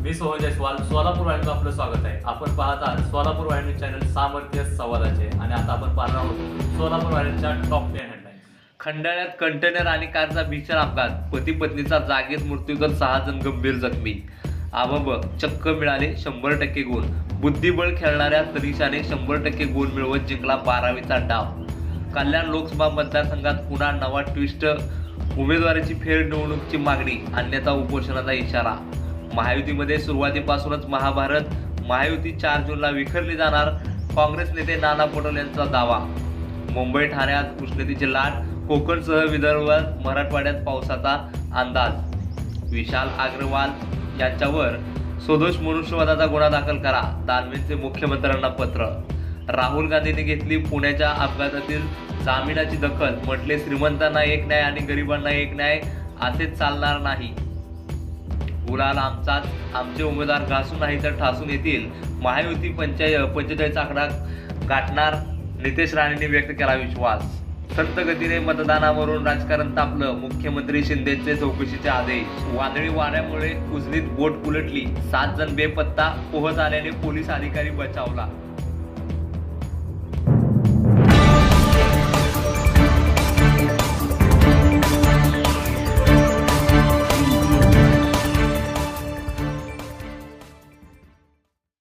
मी सोहन जयस्वाल, सोलापूर वाहिनीचं आपलं स्वागत आहे. आपण पाहत आहात सोलापूर वाहिनी चॅनल सामर्थ्य संवादाचे आणि आता आपण पाहणार आहोत सोलापूर वाहिनीच्या टॉप 10 हेडलाईन्स. खंडाळ्यात कंटेनर आणि कारचा भीषण अपघात, पती पत्नीचा जागीच मृत्यू तर 6 जण गंभीर जखमी. आबब चक्क मिळाले 100% गुण. बुद्धिबळ खेळणाऱ्या तनिषाने 100% गुण मिळवत जिंकला 12वीचा डाव. कल्याण लोकसभा मतदारसंघात पुन्हा नवा ट्विस्ट, उमेदवाराची फेर निवडणुकीची मागणी, आणण्याचा उपोषणाचा इशारा. महायुतीमध्ये सुरुवातीपासूनच महाभारत, महायुती 4 जूनला विखरली जाणार, काँग्रेस नेते नाना पटोले यांचा दावा. मुंबई ठाण्यात उष्णतेची लाट, कोकणसह विदर्भात मराठवाड्यात पावसाचा अंदाज. विशाल अग्रवाल यांच्यावर सदोष मनुष्यवधाचा गुन्हा दाखल करा, दानवेंचे मुख्यमंत्र्यांना पत्र. राहुल गांधींनी घेतली पुण्याच्या अपघातातील जामिनाची दखल, म्हटले श्रीमंतांना एक न्याय आणि गरिबांना एक न्याय असेच चालणार नाही. गुलाल आमचाच, आमचे उमेदवार घासून नाही तर ठासून येतील. महायुती 45 आकडा गाठणार, नितेश राणेंनी व्यक्त केला विश्वास. संत गतीने मतदानावरून राजकारण तापलं, मुख्यमंत्री शिंदेचे चौकशीचे आदेश. वादळी वाऱ्यामुळे उजनीत बोट उलटली, 7 जण बेपत्ता, पोहत आल्याने पोलीस अधिकारी बचावला.